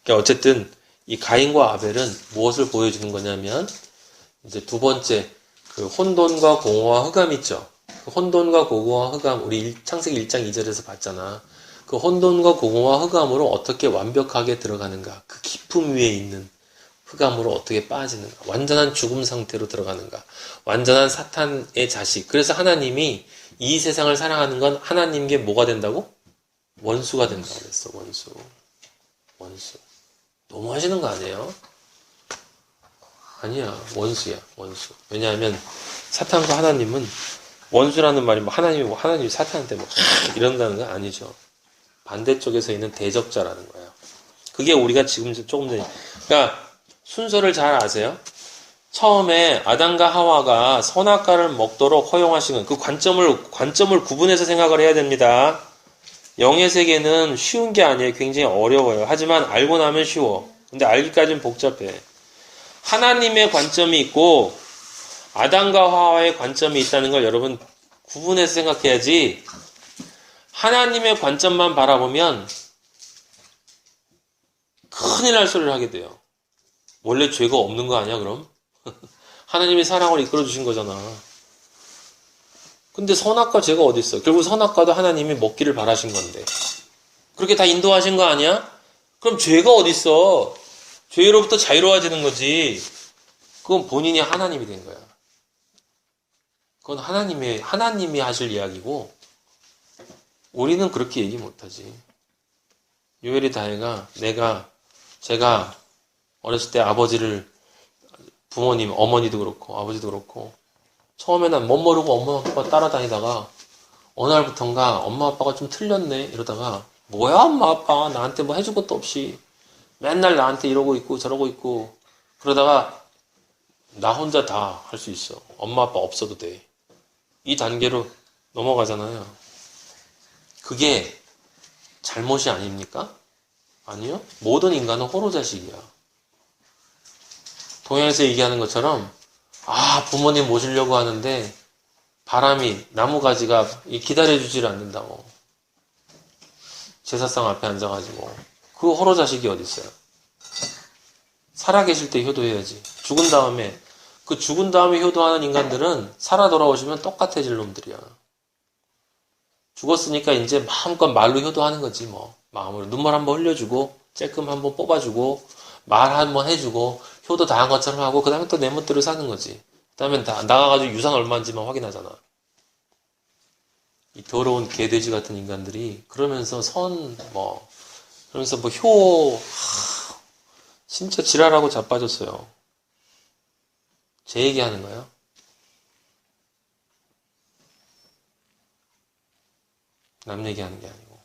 그러니까 어쨌든 이 가인과 아벨은 무엇을 보여주는 거냐면 이제 두 번째 그 혼돈과 공허와 흑암 있죠. 그 혼돈과 공허와 흑암 우리 창세기 1장 2절에서 봤잖아. 그 혼돈과 공허와 흑암으로 어떻게 완벽하게 들어가는가. 그 깊음 위에 있는 흑암으로 어떻게 빠지는가. 완전한 죽음 상태로 들어가는가. 완전한 사탄의 자식. 그래서 하나님이 이 세상을 사랑하는 건 하나님께 뭐가 된다고? 원수가 된다고 그랬어. 원수. 너무 하시는 거 아니에요? 아니야. 원수야. 원수. 왜냐하면 사탄과 하나님은 원수라는 말이 뭐 하나님이 사탄한테 뭐 이런다는 건 아니죠. 반대쪽에서 있는 대적자라는 거예요. 그게 우리가 지금 조금 전에 그러니까 순서를 잘 아세요? 처음에 아담과 하와가 선악과를 먹도록 허용하신 건 그 관점을 구분해서 생각을 해야 됩니다. 영의 세계는 쉬운 게 아니에요. 굉장히 어려워요. 하지만 알고 나면 쉬워. 근데 알기까지는 복잡해. 하나님의 관점이 있고 아담과 하와의 관점이 있다는 걸 여러분 구분해서 생각해야지. 하나님의 관점만 바라보면 큰일 날 소리를 하게 돼요. 원래 죄가 없는 거 아니야 그럼? 하나님이 사랑을 이끌어 주신 거잖아. 근데 선악과 죄가 어디 있어? 결국 선악과도 하나님이 먹기를 바라신 건데 그렇게 다 인도하신 거 아니야? 그럼 죄가 어디 있어? 죄로부터 자유로워지는 거지. 그건 본인이 하나님이 된 거야. 그건 하나님이 하실 이야기고 우리는 그렇게 얘기 못하지. 요엘이 다혜가 제가 어렸을 때 부모님, 어머니도 그렇고 아버지도 그렇고 처음에는 못 모르고 엄마 아빠 따라다니다가 어느 날부턴가 엄마 아빠가 좀 틀렸네 이러다가 뭐야 엄마 아빠 나한테 뭐 해줄 것도 없이 맨날 나한테 이러고 있고 저러고 있고 그러다가 나 혼자 다 할 수 있어. 엄마 아빠 없어도 돼. 이 단계로 넘어가잖아요. 그게 잘못이 아닙니까? 아니요. 모든 인간은 호로자식이야. 동양에서 얘기하는 것처럼 부모님 모시려고 하는데 바람이 나무가지가 기다려주질 않는다고. 제사상 앞에 앉아가지고 그 호로자식이 어디 있어요? 살아계실 때 효도해야지. 죽은 다음에 효도하는 인간들은 살아 돌아오시면 똑같아질 놈들이야. 죽었으니까 이제 마음껏 말로 효도하는 거지 뭐. 마음으로 눈물 한번 흘려주고 쬐끔 한번 뽑아주고 말 한번 해주고 효도 다 한 것처럼 하고 그 다음에 또 내 멋대로 사는 거지. 그 다음에 나가가지고 유산 얼마인지만 확인하잖아. 이 더러운 개돼지 같은 인간들이 그러면서 그러면서 진짜 지랄하고 자빠졌어요. 제 얘기하는 거예요. 남 얘기하는 게 아니고.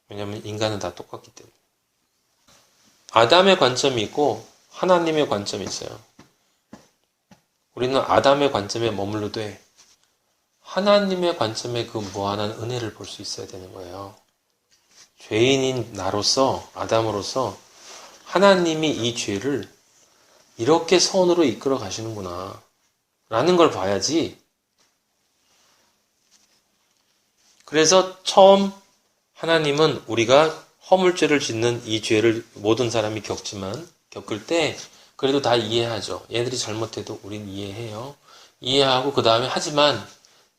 왜냐면 인간은 다 똑같기 때문에. 아담의 관점이 있고 하나님의 관점이 있어요. 우리는 아담의 관점에 머물러되 하나님의 관점에 그 무한한 은혜를 볼 수 있어야 되는 거예요. 죄인인 나로서 아담으로서 하나님이 이 죄를 이렇게 선으로 이끌어 가시는구나 라는 걸 봐야지. 그래서 처음 하나님은 우리가 허물죄를 짓는 이 죄를 모든 사람이 겪을 때 그래도 다 이해하죠. 얘들이 잘못해도 우린 이해해요. 이해하고 그 다음에 하지만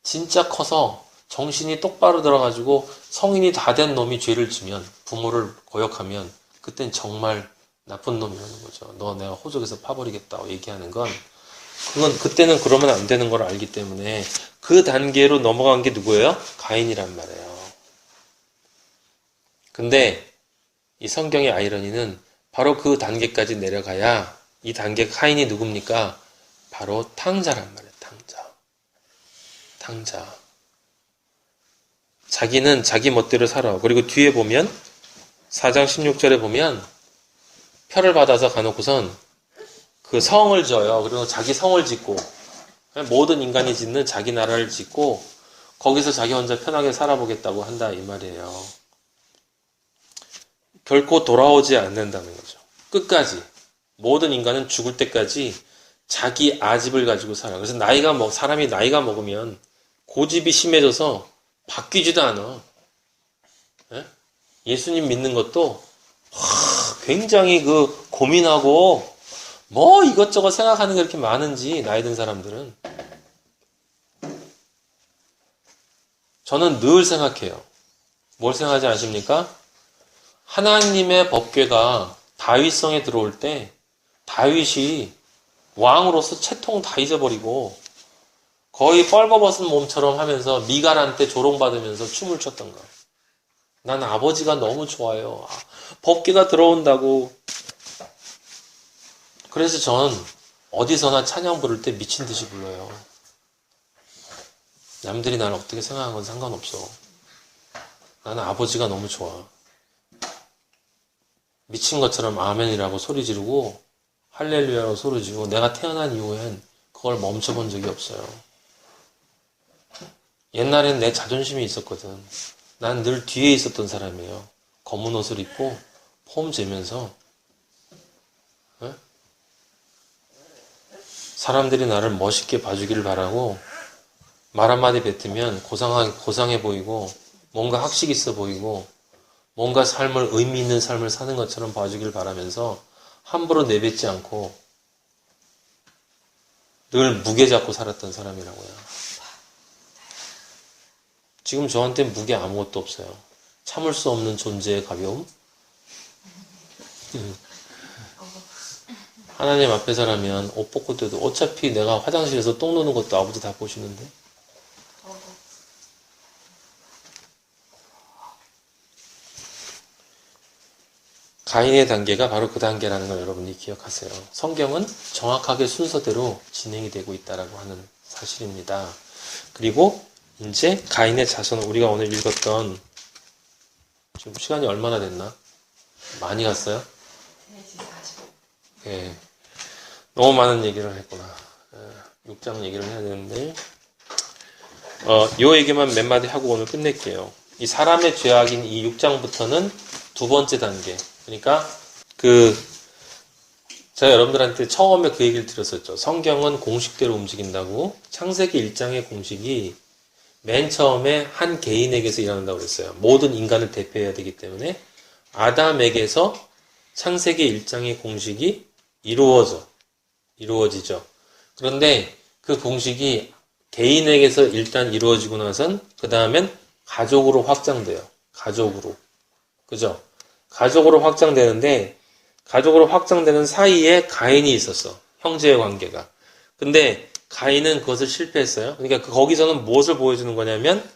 진짜 커서 정신이 똑바로 들어가지고 성인이 다 된 놈이 죄를 지면 부모를 거역하면 그땐 정말 나쁜 놈이라는 거죠. 너 내가 호적에서 파버리겠다고 얘기하는 건 그때는 그러면 안 되는 걸 알기 때문에 그 단계로 넘어간 게 누구예요? 가인이란 말이에요. 근데 이 성경의 아이러니는 바로 그 단계까지 내려가야 이 단계 가인이 누굽니까? 바로 탕자란 말이에요. 탕자. 자기는 자기 멋대로 살아. 그리고 뒤에 보면 4장 16절에 보면 표를 받아서 가놓고선 그 성을 져요. 그리고 자기 성을 짓고 모든 인간이 짓는 자기 나라를 짓고 거기서 자기 혼자 편하게 살아보겠다고 한다 이 말이에요. 결코 돌아오지 않는다는 거죠. 끝까지 모든 인간은 죽을 때까지 자기 아집을 가지고 살아. 그래서 사람이 나이가 먹으면 고집이 심해져서 바뀌지도 않아. 예? 예수님 믿는 것도 굉장히 그 고민하고 뭐 이것저것 생각하는 게 이렇게 많은지 나이 든 사람들은. 저는 늘 생각해요. 뭘 생각하지 않습니까? 하나님의 법궤가 다윗성에 들어올 때 다윗이 왕으로서 채통 다 잊어버리고 거의 뻘거벗은 몸처럼 하면서 미갈한테 조롱받으면서 춤을 췄던 거예요. 난 아버지가 너무 좋아요. 법궤가 들어온다고. 그래서 전 어디서나 찬양 부를 때 미친 듯이 불러요. 남들이 나를 어떻게 생각하는 건 상관없어. 나는 아버지가 너무 좋아. 미친 것처럼 아멘이라고 소리 지르고 할렐루야라고 소리 지르고 내가 태어난 이후엔 그걸 멈춰본 적이 없어요. 옛날엔 내 자존심이 있었거든. 난 늘 뒤에 있었던 사람이에요. 검은 옷을 입고 폼 재면서 사람들이 나를 멋있게 봐주기를 바라고 말 한마디 뱉으면 고상해 보이고 뭔가 학식 있어 보이고 뭔가 삶을 의미 있는 삶을 사는 것처럼 봐주길 바라면서 함부로 내뱉지 않고 늘 무게 잡고 살았던 사람이라고요. 지금 저한테 무게 아무것도 없어요. 참을 수 없는 존재의 가벼움. 하나님 앞에 서라면 옷 벗고 때도 어차피 내가 화장실에서 똥 누는 것도 아버지 다 보시는데. 가인의 단계가 바로 그 단계라는 걸 여러분이 기억하세요. 성경은 정확하게 순서대로 진행이 되고 있다라고 하는 사실입니다. 그리고 이제 가인의 자손, 우리가 오늘 읽었던, 지금 시간이 얼마나 됐나? 많이 갔어요? 3시 40분. 예. 너무 많은 얘기를 했구나. 6장 얘기를 해야 되는데, 요 얘기만 몇 마디 하고 오늘 끝낼게요. 이 사람의 죄악인 이 6장부터는 두 번째 단계. 그러니까, 제가 여러분들한테 처음에 그 얘기를 드렸었죠. 성경은 공식대로 움직인다고. 창세기 1장의 공식이 맨 처음에 한 개인에게서 일어난다고 그랬어요. 모든 인간을 대표해야 되기 때문에 아담에게서 창세기 1장의 공식이 이루어지죠. 그런데 그 공식이 개인에게서 일단 이루어지고 나선 그 다음엔 가족으로 확장돼요. 가족으로. 그죠? 가족으로 확장되는데 가족으로 확장되는 사이에 가인이 있었어. 형제의 관계가. 근데 가인은 그것을 실패했어요. 그러니까 거기서는 무엇을 보여주는 거냐면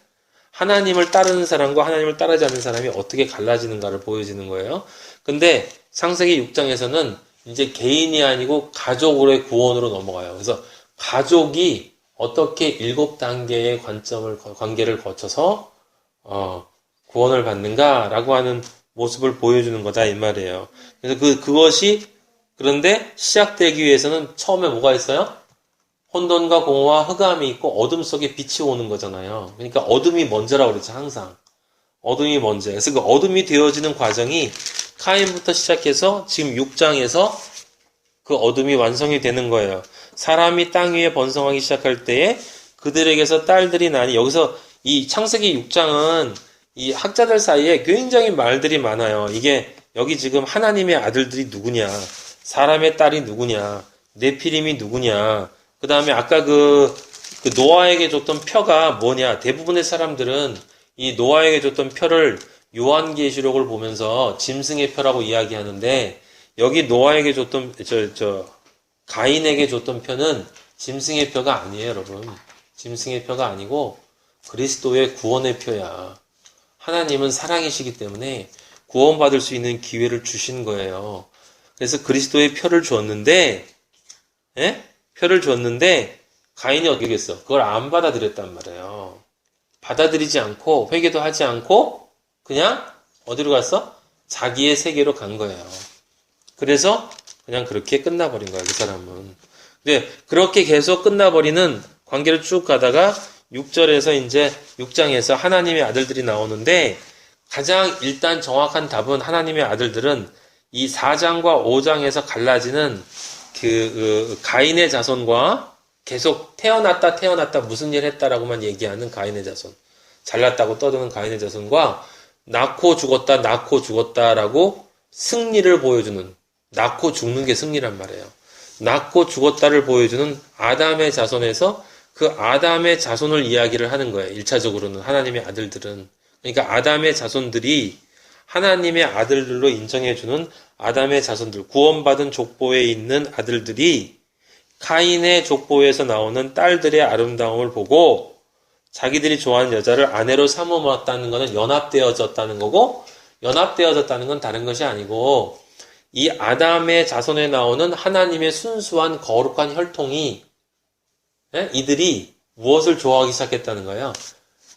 하나님을 따르는 사람과 하나님을 따르지 않는 사람이 어떻게 갈라지는가를 보여주는 거예요. 근데 창세기 6장에서는 이제 개인이 아니고 가족으로의 구원으로 넘어가요. 그래서 가족이 어떻게 7단계의 관계를 거쳐서 구원을 받는가라고 하는 모습을 보여주는 거다 이 말이에요. 그래서 그것이 그런데 시작되기 위해서는 처음에 뭐가 있어요? 혼돈과 공허와 흑암이 있고 어둠 속에 빛이 오는 거잖아요. 그러니까 어둠이 먼저라고 그랬죠. 항상 어둠이 먼저. 그래서 그 어둠이 되어지는 과정이 카인부터 시작해서 지금 6장에서 그 어둠이 완성이 되는 거예요. 사람이 땅 위에 번성하기 시작할 때에 그들에게서 딸들이 나니, 여기서 이 창세기 6장은 이 학자들 사이에 굉장히 말들이 많아요. 이게 여기 지금 하나님의 아들들이 누구냐, 사람의 딸이 누구냐, 네피림이 누구냐, 그 다음에 아까 그 노아에게 줬던 표가 뭐냐. 대부분의 사람들은 이 노아에게 줬던 표를 요한계시록을 보면서 짐승의 표라고 이야기하는데, 여기 노아에게 줬던 가인에게 줬던 표는 짐승의 표가 아니에요, 여러분. 짐승의 표가 아니고 그리스도의 구원의 표야. 하나님은 사랑이시기 때문에 구원받을 수 있는 기회를 주신 거예요. 그래서 그리스도의 표를 줬는데, 표를 줬는데 가인이 어떻게 했어? 그걸 안 받아들였단 말이에요. 받아들이지 않고 회개도 하지 않고 그냥 어디로 갔어? 자기의 세계로 간 거예요. 그래서 그냥 그렇게 끝나버린 거야, 그 사람은. 근데 그렇게 계속 끝나버리는 관계를 쭉 가다가 6절에서 이제 6장에서 하나님의 아들들이 나오는데, 가장 일단 정확한 답은 하나님의 아들들은 이 4장과 5장에서 갈라지는 가인의 자손과 계속 태어났다 무슨 일 했다라고만 얘기하는 가인의 자손, 잘났다고 떠드는 가인의 자손과 낳고 죽었다라고 승리를 보여주는, 낳고 죽는 게 승리란 말이에요. 낳고 죽었다를 보여주는 아담의 자손에서 그 아담의 자손을 이야기를 하는 거예요. 1차적으로는 하나님의 아들들은. 그러니까 아담의 자손들이 하나님의 아들들로 인정해주는 아담의 자손들, 구원받은 족보에 있는 아들들이 카인의 족보에서 나오는 딸들의 아름다움을 보고 자기들이 좋아하는 여자를 아내로 삼음었다는 것은 연합되어졌다는 거고, 연합되어졌다는 건 다른 것이 아니고 이 아담의 자손에 나오는 하나님의 순수한 거룩한 혈통이 이들이 무엇을 좋아하기 시작했다는 거예요?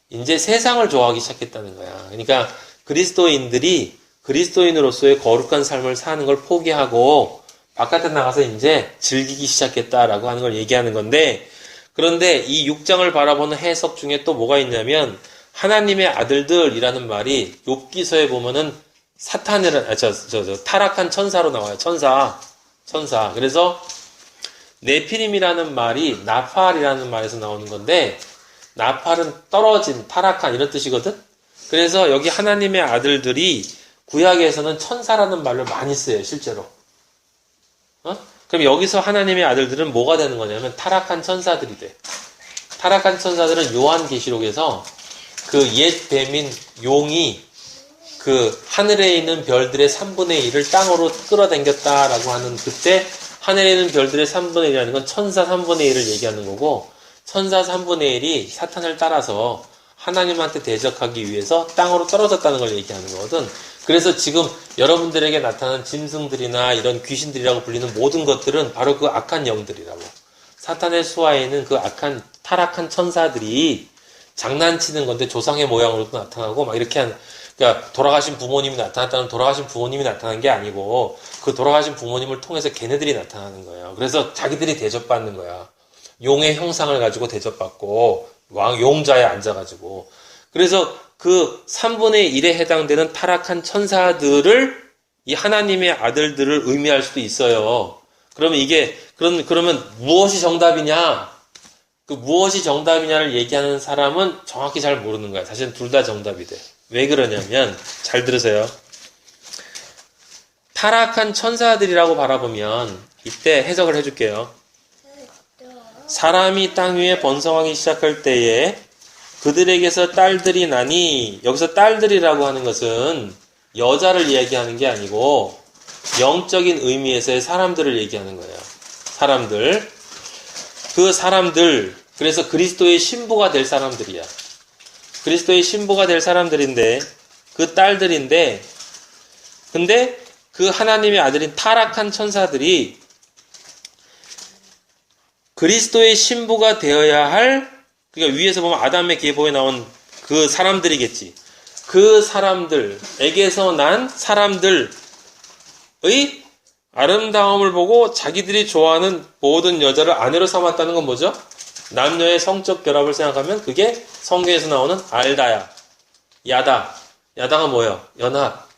이제 세상을 좋아하기 시작했다는 거야. 그러니까 그리스도인들이 그리스도인으로서의 거룩한 삶을 사는 걸 포기하고 바깥에 나가서 이제 즐기기 시작했다라고 하는 걸 얘기하는 건데, 그런데 이 6장을 바라보는 해석 중에 또 뭐가 있냐면 하나님의 아들들이라는 말이 욥기서에 보면은 사탄이라는 타락한 천사로 나와요. 천사. 그래서 네피림이라는 말이 나팔이라는 말에서 나오는 건데, 나팔은 떨어진, 타락한 이런 뜻이거든. 그래서 여기 하나님의 아들들이 구약에서는 천사라는 말을 많이 써요, 실제로. 그럼 여기서 하나님의 아들들은 뭐가 되는 거냐면 타락한 천사들이 돼. 타락한 천사들은 요한계시록에서 그 옛 뱀인 용이 그 하늘에 있는 별들의 3분의 1을 땅으로 끌어당겼다라고 하는, 그때 하늘에 있는 별들의 3분의 1이라는 건 천사 3분의 1을 얘기하는 거고, 천사 3분의 1이 사탄을 따라서 하나님한테 대적하기 위해서 땅으로 떨어졌다는 걸 얘기하는 거거든. 그래서 지금 여러분들에게 나타나는 짐승들이나 이런 귀신들이라고 불리는 모든 것들은 바로 그 악한 영들이라고. 사탄의 수하에 있는 그 악한 타락한 천사들이 장난치는 건데 조상의 모양으로도 나타나고 막 이렇게 그러니까 돌아가신 부모님이 나타났다는, 돌아가신 부모님이 나타난 게 아니고 그 돌아가신 부모님을 통해서 걔네들이 나타나는 거예요. 그래서 자기들이 대접받는 거야. 용의 형상을 가지고 대접받고 용자에 앉아가지고. 그래서 그 3분의 1에 해당되는 타락한 천사들을 이 하나님의 아들들을 의미할 수도 있어요. 그러면 그러면 무엇이 정답이냐? 그 무엇이 정답이냐를 얘기하는 사람은 정확히 잘 모르는 거야. 사실은 둘 다 정답이 돼. 왜 그러냐면, 잘 들으세요. 타락한 천사들이라고 바라보면 이때 해석을 해줄게요. 사람이 땅 위에 번성하기 시작할 때에 그들에게서 딸들이 나니, 여기서 딸들이라고 하는 것은 여자를 이야기하는 게 아니고 영적인 의미에서의 사람들을 얘기하는 거예요. 사람들. 그 사람들, 그래서 그리스도의 신부가 될 사람들이야. 그리스도의 신부가 될 사람들인데, 그 딸들인데, 근데 그 하나님의 아들인 타락한 천사들이 그리스도의 신부가 되어야 할, 그러니까 위에서 보면 아담의 계보에 나온 그 사람들이겠지. 그 사람들에게서 난 사람들의 아름다움을 보고 자기들이 좋아하는 모든 여자를 아내로 삼았다는 건 뭐죠? 남녀의 성적 결합을 생각하면 그게 성경에서 나오는 알다야. 야다가 뭐예요? 연합.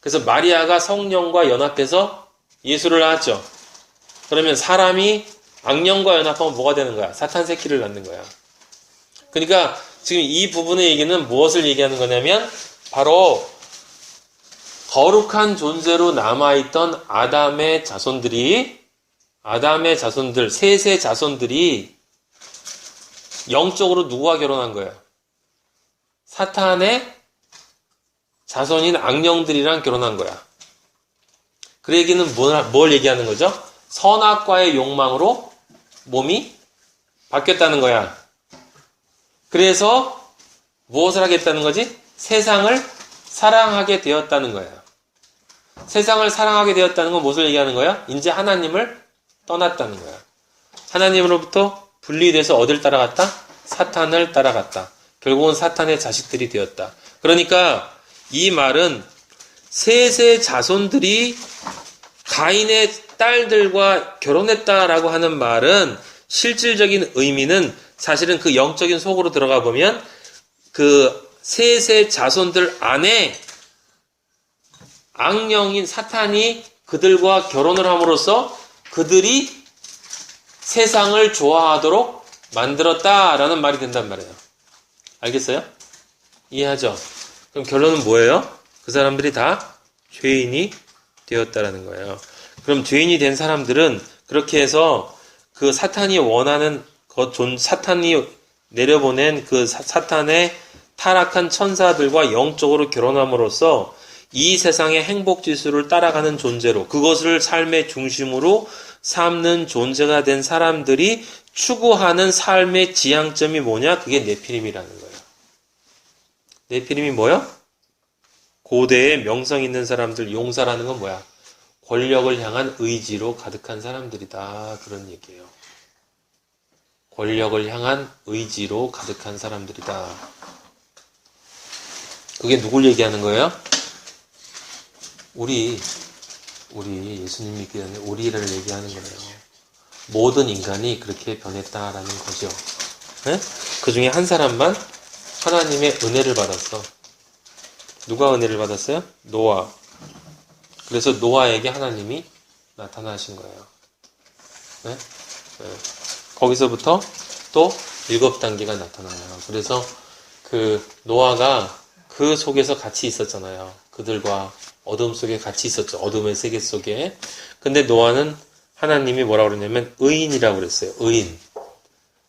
그래서 마리아가 성령과 연합해서 예수를 낳았죠. 그러면 사람이 악령과 연합하면 뭐가 되는 거야? 사탄 새끼를 낳는 거야. 그러니까 지금 이 부분의 얘기는 무엇을 얘기하는 거냐면 바로 거룩한 존재로 남아있던 아담의 자손들, 셋의 자손들이 영적으로 누구와 결혼한 거예요? 사탄의 자손인 악령들이랑 결혼한 거야. 그 얘기는 뭘 얘기하는 거죠? 선악과의 욕망으로 몸이 바뀌었다는 거야. 그래서 무엇을 하겠다는 거지? 세상을 사랑하게 되었다는 거야. 세상을 사랑하게 되었다는 건 무엇을 얘기하는 거야? 이제 하나님을 떠났다는 거야. 하나님으로부터 분리돼서 어딜 따라갔다? 사탄을 따라갔다. 결국은 사탄의 자식들이 되었다. 그러니까 이 말은 셋의 자손들이 가인의 딸들과 결혼했다라고 하는 말은 실질적인 의미는 사실은 그 영적인 속으로 들어가 보면 그 셋의 자손들 안에 악령인 사탄이 그들과 결혼을 함으로써 그들이 세상을 좋아하도록 만들었다라는 말이 된단 말이에요. 알겠어요? 이해하죠? 그럼 결론은 뭐예요? 그 사람들이 다 죄인이 되었다라는 거예요. 그럼 죄인이 된 사람들은 그렇게 해서 그 사탄이 원하는 사탄이 내려보낸 그 사탄의 타락한 천사들과 영적으로 결혼함으로써 이 세상의 행복 지수를 따라가는 존재로 그것을 삶의 중심으로 삼는 존재가 된 사람들이 추구하는 삶의 지향점이 뭐냐? 그게 네피림이라는 거예요. 네피림이 뭐야? 고대의 명성 있는 사람들, 용사라는 건 뭐야? 권력을 향한 의지로 가득한 사람들이다. 그런 얘기예요. 권력을 향한 의지로 가득한 사람들이다. 그게 누굴 얘기하는 거예요? 우리 예수님 믿기 전에 우리를 얘기하는 거예요. 모든 인간이 그렇게 변했다라는 거죠. 네? 그 중에 한 사람만 하나님의 은혜를 받았어. 누가 은혜를 받았어요? 노아. 그래서 노아에게 하나님이 나타나신 거예요. 네? 네. 거기서부터 또 7단계가 나타나요. 그래서 그 노아가 그 속에서 같이 있었잖아요. 그들과 어둠 속에 같이 있었죠. 어둠의 세계 속에. 근데 노아는 하나님이 뭐라고 그러냐면 의인이라고 그랬어요. 의인.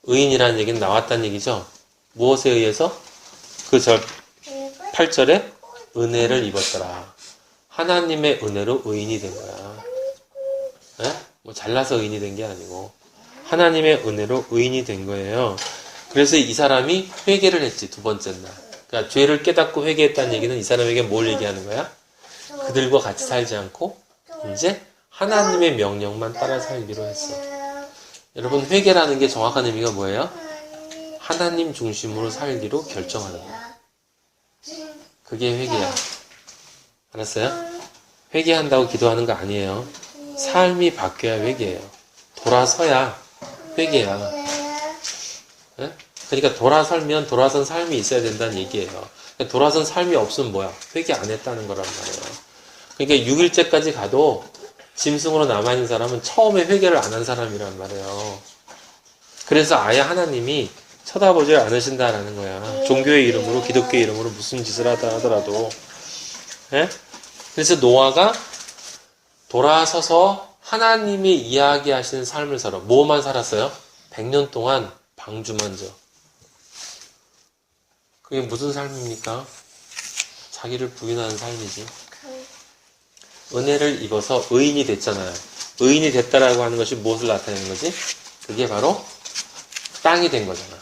의인이라는 얘기는 나왔다는 얘기죠. 무엇에 의해서? 그 8절에 은혜를 입었더라. 하나님의 은혜로 의인이 된 거야. 네? 뭐 잘나서 의인이 된 게 아니고 하나님의 은혜로 의인이 된 거예요. 그래서 이 사람이 회개를 했지, 두 번째 날. 그러니까 죄를 깨닫고 회개했다는 얘기는 이 사람에게 뭘 얘기하는 거야? 그들과 같이 살지 않고 이제 하나님의 명령만 따라 살기로 했어. 여러분, 회개라는 게 정확한 의미가 뭐예요? 하나님 중심으로 살기로 결정하는 거야. 그게 회개야. 알았어요? 회개한다고 기도하는 거 아니에요. 삶이 바뀌어야 회개예요. 돌아서야 회개야. 네? 그러니까 돌아서면 돌아선 삶이 있어야 된다는 얘기예요. 돌아선 삶이 없으면 뭐야? 회개 안 했다는 거란 말이에요. 그러니까 6일째까지 가도 짐승으로 남아있는 사람은 처음에 회개를 안 한 사람이란 말이에요. 그래서 아예 하나님이 쳐다보지 않으신다라는 거야. 종교의 이름으로, 기독교의 이름으로 무슨 짓을 하다 하더라도. 네? 그래서 노아가 돌아서서 하나님이 이야기하시는 삶을 살아. 뭐만 살았어요? 100년 동안 방주만 져. 그게 무슨 삶입니까? 자기를 부인하는 삶이지. 은혜를 입어서 의인이 됐잖아요. 의인이 됐다라고 하는 것이 무엇을 나타내는 거지? 그게 바로 땅이 된 거잖아.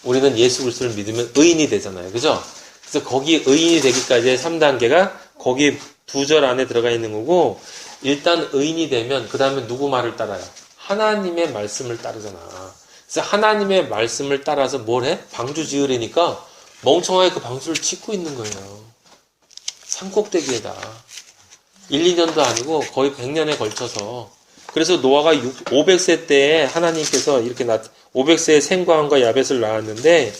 우리는 예수 그리스도를 믿으면 의인이 되잖아요. 그죠? 그래서 거기 의인이 되기까지의 3단계가 거기 2절 안에 들어가 있는 거고, 일단 의인이 되면 그 다음에 누구 말을 따라요? 하나님의 말씀을 따르잖아. 그래서 하나님의 말씀을 따라서 뭘 해? 방주 지으려니까 멍청하게 그 방주를 짓고 있는 거예요. 산꼭대기에다. 1, 2년도 아니고 거의 100년에 걸쳐서. 그래서 노아가 500세 때에 하나님께서 이렇게 500세에 생과함과 야벳을 낳았는데,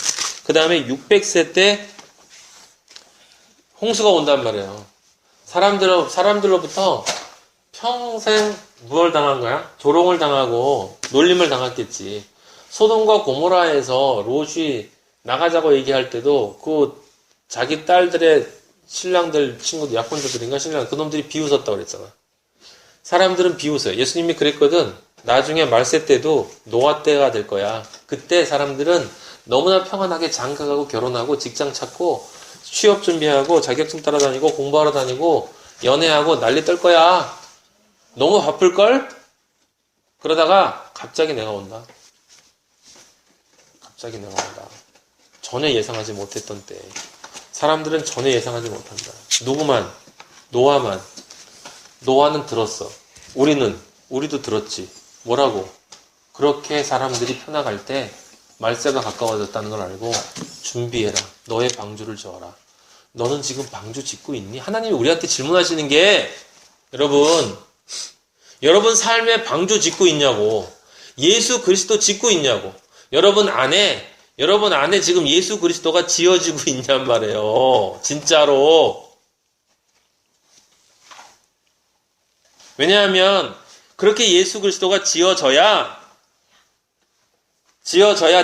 그 다음에 600세 때 홍수가 온단 말이에요. 사람들로부터 평생 무얼 당한 거야? 조롱을 당하고 놀림을 당했겠지. 소돔과 고모라에서 롯이 나가자고 얘기할 때도 그 자기 딸들의 신랑들, 친구들, 약혼자들인가 신랑, 그놈들이 비웃었다고 그랬잖아. 사람들은 비웃어요. 예수님이 그랬거든. 나중에 말세 때도 노아 때가 될 거야. 그때 사람들은 너무나 평안하게 장가가고 결혼하고 직장 찾고 취업 준비하고 자격증 따라다니고 공부하러 다니고 연애하고 난리 떨 거야. 너무 바쁠걸? 그러다가 갑자기 내가 온다. 갑자기 내가 온다. 전혀 예상하지 못했던 때. 사람들은 전혀 예상하지 못한다. 누구만? 노아만. 노아는 들었어. 우리도 들었지. 뭐라고? 그렇게 사람들이 편나갈 때 말세가 가까워졌다는 걸 알고 준비해라. 너의 방주를 지어라. 너는 지금 방주 짓고 있니? 하나님이 우리한테 질문하시는 게, 여러분 삶에 방주 짓고 있냐고. 예수 그리스도 짓고 있냐고. 여러분 안에 지금 예수 그리스도가 지어지고 있냔 말이에요. 진짜로. 왜냐하면 그렇게 예수 그리스도가 지어져야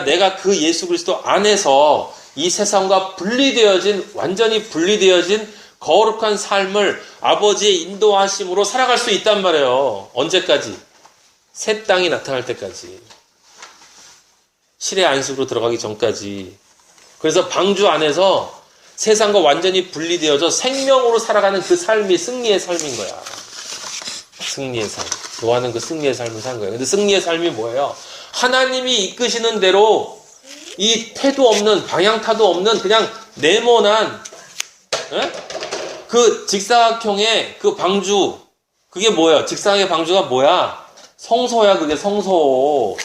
내가 그 예수 그리스도 안에서 이 세상과 완전히 분리되어진 거룩한 삶을 아버지의 인도하심으로 살아갈 수 있단 말이에요. 언제까지? 새 땅이 나타날 때까지. 실의 안식으로 들어가기 전까지. 그래서 방주 안에서 세상과 완전히 분리되어져 생명으로 살아가는 그 삶이 승리의 삶인 거야. 승리의 삶. 노아는 그 승리의 삶을 산 거예요. 근데 승리의 삶이 뭐예요? 하나님이 이끄시는 대로 이 태도 없는, 방향타도 없는 그냥 네모난 그 직사각형의 그 방주. 그게 뭐예요? 직사각의 방주가 뭐야? 성소야. 그게 성소.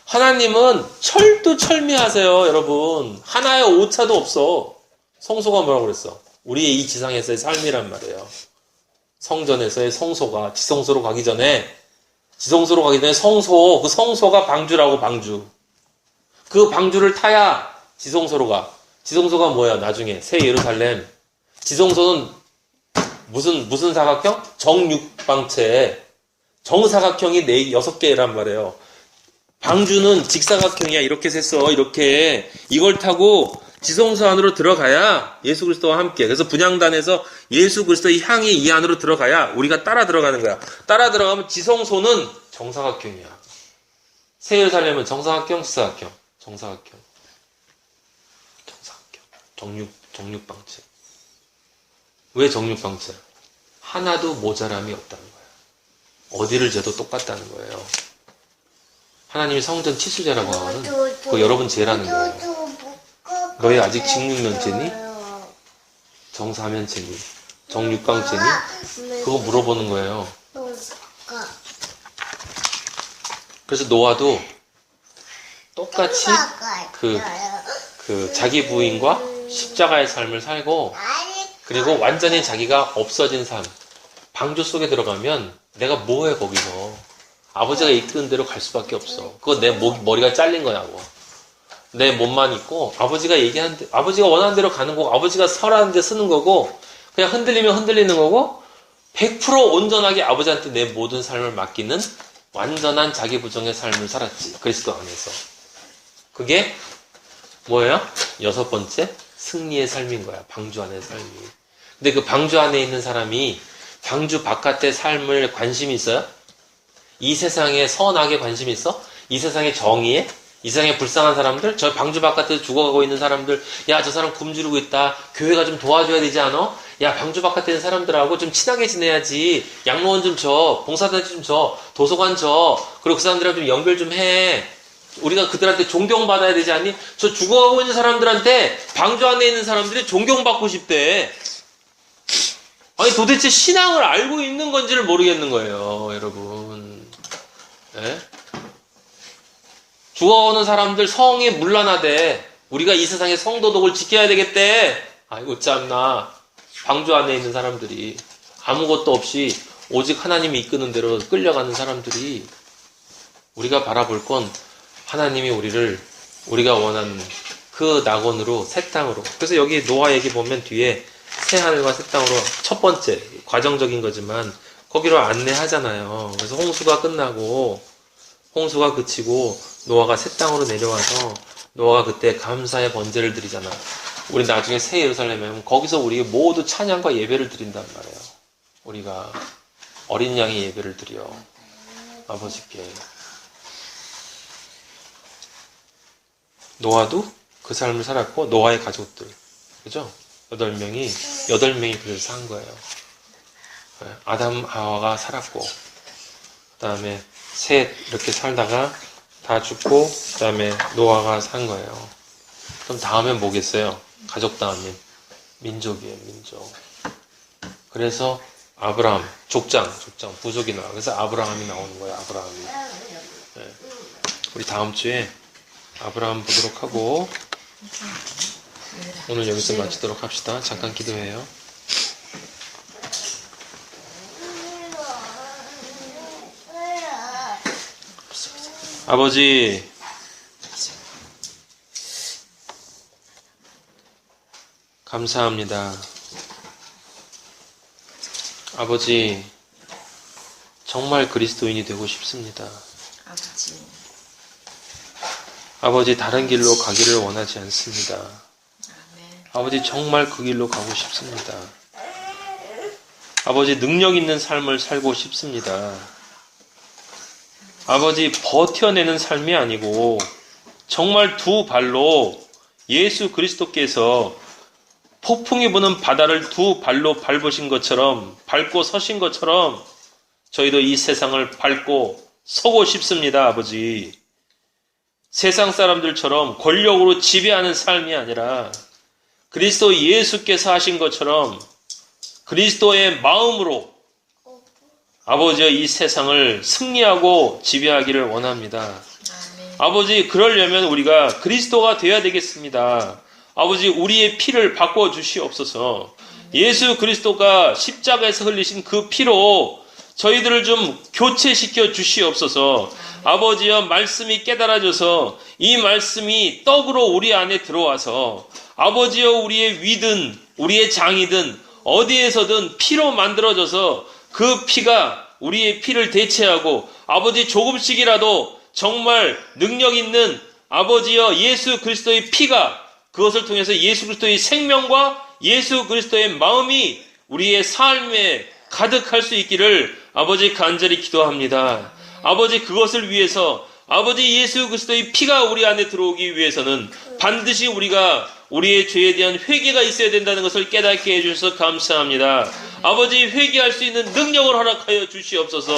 하나님은 철두철미하세요, 여러분. 하나의 오차도 없어. 성소가 뭐라고 그랬어? 우리의 이 지상에서의 삶이란 말이에요. 성전에서의 성소가 지성소로 가기 전에 성소, 그 성소가 방주라고, 방주. 그 방주를 타야 지성소로 가. 지성소가 뭐야? 나중에 새 예루살렘. 지성소는 무슨 사각형? 정육방체. 정사각형이 6개란 말이에요. 방주는 직사각형이야. 이렇게 셌어. 이렇게. 이걸 타고 지성소 안으로 들어가야 예수 그리스도와 함께. 그래서 분향단에서 예수 그리스도의 향이 이 안으로 들어가야 우리가 따라 들어가는 거야. 따라 들어가면 지성소는 정사각형이야. 새 예루살렘은 정사각형, 직사각형. 정사각형. 정육방체. 왜 정육방체? 하나도 모자람이 없다는 거야. 어디를 재도 똑같다는 거예요. 하나님이 성전 치수제라고 하는 그거 여러분 재라는 거예요. 너희 아직 직육면체니? 정사면체니? 정육방체니? 그거 물어보는 거예요. 그래서 노아도 똑같이 그 자기 부인과 십자가의 삶을 살고, 그리고 완전히 자기가 없어진 삶. 방주 속에 들어가면 내가 뭐해 거기서. 아버지가 이끄는 대로 갈 수밖에 없어. 그거 내 머리가 잘린 거냐고. 내 몸만 있고 아버지가 얘기하는 아버지가 원하는 대로 가는 거고, 아버지가 설하는 데 쓰는 거고, 그냥 흔들리면 흔들리는 거고, 100% 온전하게 아버지한테 내 모든 삶을 맡기는 완전한 자기 부정의 삶을 살았지. 그리스도 안에서. 그게 뭐예요? 6번째 승리의 삶인 거야. 방주 안의 삶이. 근데 그 방주 안에 있는 사람이 방주 바깥의 삶을 관심이 있어요? 이 세상에 선악에 관심이 있어? 이 세상의 정의에? 이 세상에 불쌍한 사람들? 저 방주 바깥에서 죽어가고 있는 사람들, 야, 저 사람 굶주리고 있다. 교회가 좀 도와줘야 되지 않아? 야, 방주 바깥에 있는 사람들하고 좀 친하게 지내야지. 양로원 좀 줘. 봉사단체 좀 줘. 도서관 줘. 그리고 그 사람들이랑 좀 연결 좀 해. 우리가 그들한테 존경받아야 되지 않니? 저 죽어가고 있는 사람들한테 방주 안에 있는 사람들이 존경받고 싶대. 아니, 도대체 신앙을 알고 있는 건지를 모르겠는 거예요, 여러분. 네? 죽어오는 사람들 성에 문란하대. 우리가 이 세상의 성도덕을 지켜야 되겠대. 아이고 참나. 방주 안에 있는 사람들이 아무것도 없이 오직 하나님이 이끄는 대로 끌려가는 사람들이, 우리가 바라볼 건 하나님이 우리가 원하는 그 낙원으로, 새 땅으로. 그래서 여기 노아 얘기 보면 뒤에 새 하늘과 새 땅으로, 첫 번째 과정적인 거지만 거기로 안내하잖아요. 그래서 홍수가 끝나고, 홍수가 그치고 노아가 새 땅으로 내려와서 노아가 그때 감사의 번제를 드리잖아. 우리 나중에 새 예루살렘에 오면 거기서 우리 모두 찬양과 예배를 드린단 말이에요. 우리가 어린 양의 예배를 드려 아버지께. 노아도 그 삶을 살았고, 노아의 가족들, 그죠? 8명이 그래서 산 거예요. 아담, 하와가 살았고, 그 다음에 셋 이렇게 살다가 다 죽고, 그 다음에 노아가 산 거예요. 그럼 다음엔 뭐겠어요? 가족 다음엔 민족이에요, 민족. 그래서 아브라함, 족장, 부족이 나와. 그래서 아브라함이 나오는 거예요, 아브라함이. 네. 우리 다음 주에 아브라함 보도록 하고, 오늘 여기서 마치도록 합시다. 잠깐 기도해요. 아버지, 감사합니다. 아버지, 정말 그리스도인이 되고 싶습니다. 아버지, 다른 길로 가기를 원하지 않습니다. 아버지 정말 그 길로 가고 싶습니다. 아버지 능력 있는 삶을 살고 싶습니다. 아버지 버텨내는 삶이 아니고 정말 두 발로 예수 그리스도께서 폭풍이 부는 바다를 두 발로 밟으신 것처럼 밟고 서신 것처럼 저희도 이 세상을 밟고 서고 싶습니다. 아버지 세상 사람들처럼 권력으로 지배하는 삶이 아니라 그리스도 예수께서 하신 것처럼 그리스도의 마음으로 아버지의 이 세상을 승리하고 지배하기를 원합니다. 아버지 그러려면 우리가 그리스도가 되어야 되겠습니다. 아버지 우리의 피를 바꿔 주시옵소서. 예수 그리스도가 십자가에서 흘리신 그 피로 저희들을 좀 교체시켜 주시옵소서. 아버지여 말씀이 깨달아져서 이 말씀이 떡으로 우리 안에 들어와서 아버지여 우리의 위든 우리의 장이든 어디에서든 피로 만들어져서 그 피가 우리의 피를 대체하고 아버지 조금씩이라도 정말 능력 있는 아버지여 예수 그리스도의 피가 그것을 통해서 예수 그리스도의 생명과 예수 그리스도의 마음이 우리의 삶에 가득할 수 있기를 아버지 간절히 기도합니다. 아버지 그것을 위해서 아버지 예수 그리스도의 피가 우리 안에 들어오기 위해서는 반드시 우리가 우리의 죄에 대한 회개가 있어야 된다는 것을 깨닫게 해주셔서 감사합니다. 아버지 회개할 수 있는 능력을 허락하여 주시옵소서.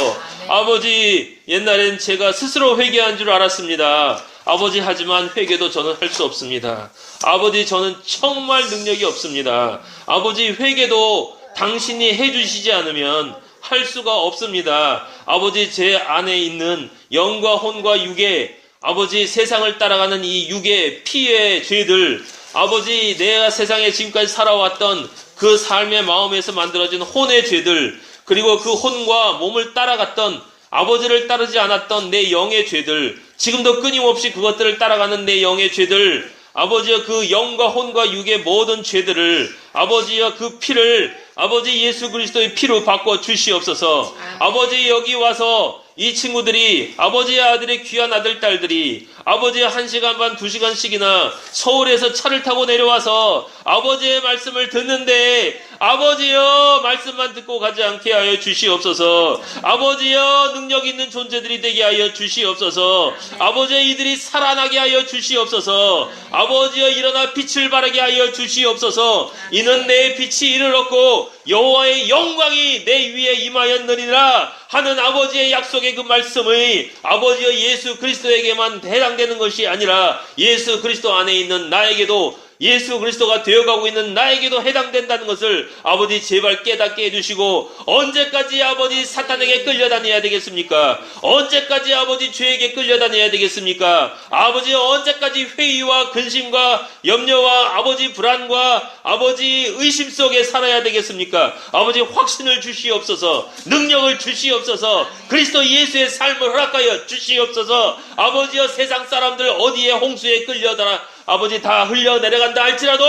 아버지 옛날엔 제가 스스로 회개한 줄 알았습니다. 아버지 하지만 회개도 저는 할 수 없습니다. 아버지 저는 정말 능력이 없습니다. 아버지 회개도 당신이 해주시지 않으면 할 수가 없습니다. 아버지 제 안에 있는 영과 혼과 육의 아버지 세상을 따라가는 이 육의 피의 죄들 아버지 내가 세상에 지금까지 살아왔던 그 삶의 마음에서 만들어진 혼의 죄들 그리고 그 혼과 몸을 따라갔던 아버지를 따르지 않았던 내 영의 죄들 지금도 끊임없이 그것들을 따라가는 내 영의 죄들 아버지여 그 영과 혼과 육의 모든 죄들을 아버지여 그 피를 아버지 예수 그리스도의 피로 바꿔 주시옵소서. 아버지 여기 와서 이 친구들이 아버지의 아들의 귀한 아들 딸들이 아버지의 1시간 반 2시간씩이나 서울에서 차를 타고 내려와서 아버지의 말씀을 듣는데 아버지여 말씀만 듣고 가지 않게 하여 주시옵소서. 아버지여 능력 있는 존재들이 되게 하여 주시옵소서. 아버지여 이들이 살아나게 하여 주시옵소서. 아버지여 일어나 빛을 발하게 하여 주시옵소서. 이는 내 빛이 이르렀고 여호와의 영광이 내 위에 임하였느니라 하는 아버지의 약속의 그 말씀의 아버지여 예수 그리스도에게만 해당되는 것이 아니라 예수 그리스도 안에 있는 나에게도 예수 그리스도가 되어가고 있는 나에게도 해당된다는 것을 아버지 제발 깨닫게 해주시고 언제까지 아버지 사탄에게 끌려다녀야 되겠습니까? 언제까지 아버지 죄에게 끌려다녀야 되겠습니까? 아버지 언제까지 회의와 근심과 염려와 아버지 불안과 아버지 의심 속에 살아야 되겠습니까? 아버지 확신을 주시옵소서. 능력을 주시옵소서. 그리스도 예수의 삶을 허락하여 주시옵소서. 아버지여 세상 사람들 어디에 홍수에 끌려다가 아버지 다 흘려내려간다 할지라도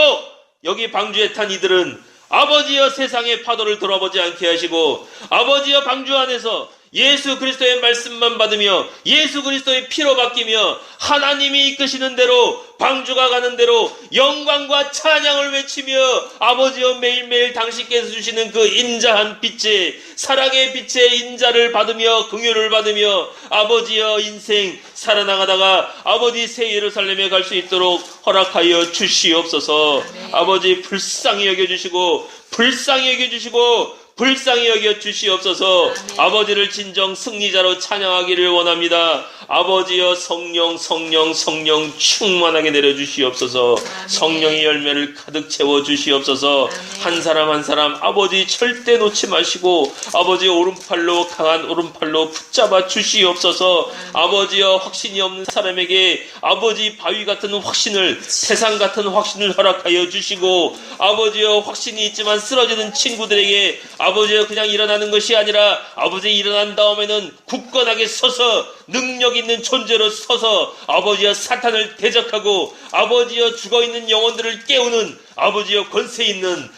여기 방주에 탄 이들은 아버지여 세상의 파도를 돌아보지 않게 하시고 아버지여 방주 안에서 예수 그리스도의 말씀만 받으며 예수 그리스도의 피로 바뀌며 하나님이 이끄시는 대로 방주가 가는 대로 영광과 찬양을 외치며 아버지여 매일매일 당신께서 주시는 그 인자한 빛의 사랑의 빛의 인자를 받으며 긍휼을 받으며 아버지여 인생 살아나가다가 아버지 새 예루살렘에 갈 수 있도록 허락하여 주시옵소서. 아버지 불쌍히 여겨주시고 불쌍히 여겨주시고 불쌍히 여겨 주시옵소서. 아버지를 진정 승리자로 찬양하기를 원합니다. 아버지여 성령 성령 성령 충만하게 내려주시옵소서. 성령의 열매를 가득 채워주시옵소서. 한 사람 한 사람 아버지 절대 놓지 마시고 아버지 오른팔로 강한 오른팔로 붙잡아 주시옵소서. 아버지여 확신이 없는 사람에게 아버지 바위 같은 확신을 태산 같은 확신을 허락하여 주시고 아버지여 확신이 있지만 쓰러지는 친구들에게 아버지여 그냥 일어나는 것이 아니라 아버지 일어난 다음에는 굳건하게 서서 능력 있는 존재로 서서 아버지여 사탄을 대적하고 아버지여 죽어있는 영혼들을 깨우는 아버지여 권세 있는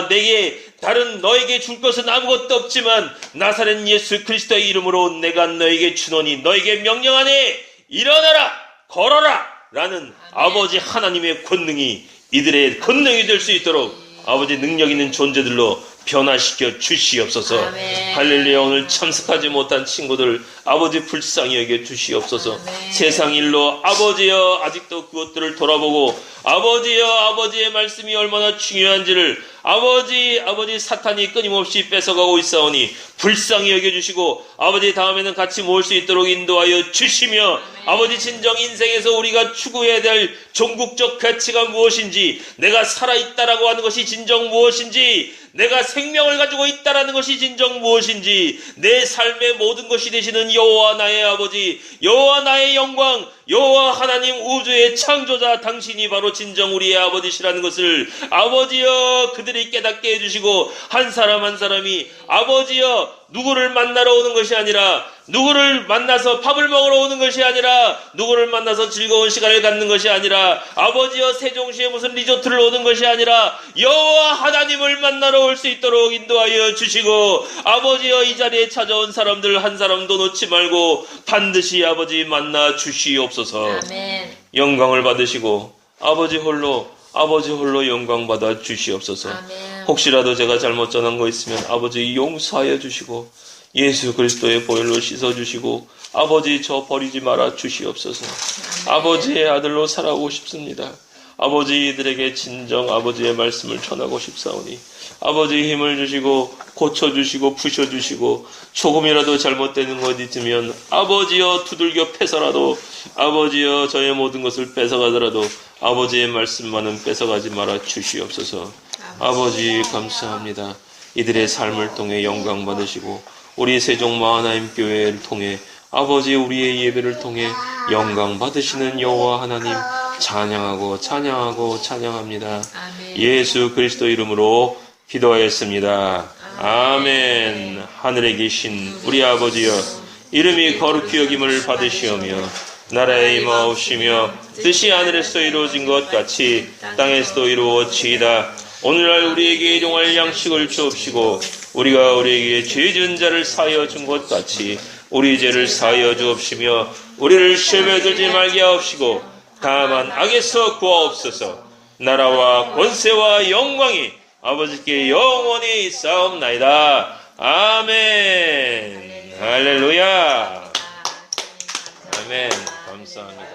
내게 다른 너에게 줄 것은 아무것도 없지만 나사렛 예수 그리스도의 이름으로 내가 너에게 주노니 너에게 명령하네 일어나라 걸어라 라는 아버지 하나님의 권능이 이들의 권능이 될 수 있도록 아버지 능력 있는 존재들로 변화시켜 주시옵소서. 아멘. 할렐루야. 오늘 참석하지 못한 친구들 아버지 불쌍히 여겨 주시옵소서. 아멘. 세상 일로 아버지여 아직도 그것들을 돌아보고 아버지여 아버지의 말씀이 얼마나 중요한지를 아버지 사탄이 끊임없이 뺏어가고 있사오니 불쌍히 여겨주시고 아버지 다음에는 같이 모을 수 있도록 인도하여 주시며 아버지 진정 인생에서 우리가 추구해야 될 종국적 가치가 무엇인지, 내가 살아있다라고 하는 것이 진정 무엇인지, 내가 생명을 가지고 있다라는 것이 진정 무엇인지, 내 삶의 모든 것이 되시는 여호와 나의 아버지, 여호와 나의 영광, 여호와 하나님 우주의 창조자 당신이 바로 진정 우리의 아버지시라는 것을 아버지여 그들이 깨닫게 해주시고, 한 사람 한 사람이 아버지여 누구를 만나러 오는 것이 아니라, 누구를 만나서 밥을 먹으러 오는 것이 아니라, 누구를 만나서 즐거운 시간을 갖는 것이 아니라, 아버지여 세종시에 무슨 리조트를 오는 것이 아니라 여호와 하나님을 만나러 올 수 있도록 인도하여 주시고, 아버지여 이 자리에 찾아온 사람들 한 사람도 놓지 말고 반드시 아버지 만나 주시옵소서. 아멘. 영광을 받으시고 아버지 홀로 영광 받아 주시옵소서. 아멘. 혹시라도 제가 잘못 전한 거 있으면 아버지 용서하여 주시고 예수 그리스도의 보혈로 씻어주시고 아버지 저 버리지 말아 주시옵소서. 아버지의 아들로 살아오고 싶습니다. 아버지 이들에게 진정 아버지의 말씀을 전하고 싶사오니 아버지 힘을 주시고 고쳐주시고 부셔주시고, 조금이라도 잘못되는 것 있으면 아버지여 두들겨 패서라도, 아버지여 저의 모든 것을 뺏어가더라도 아버지의 말씀만은 뺏어가지 말아 주시옵소서. 아버지 감사합니다. 이들의 삶을 통해 영광 받으시고 우리 세종마하나임 교회를 통해 아버지 우리의 예배를 통해 영광 받으시는 여호와 하나님 찬양하고 찬양합니다. 아멘. 예수 그리스도 이름으로 기도하였습니다. 아멘. 하늘에 계신 우리 아버지여, 이름이 거룩히 여김을 받으시오며 나라에 임하옵시며 뜻이 하늘에서 이루어진 것 같이 땅에서도 이루어지이다. 오늘날 우리에게 일용할 양식을 주옵시고 우리가 우리에게 죄 지은 자를 사하여 준 것 같이 우리 죄를 사하여 주옵시며 우리를 시험에 들지 말게 하옵시고 다만 악에서 구하옵소서. 나라와 권세와 영광이 아버지께 영원히 있사옵나이다. 아멘. 할렐루야. 아멘. 감사합니다.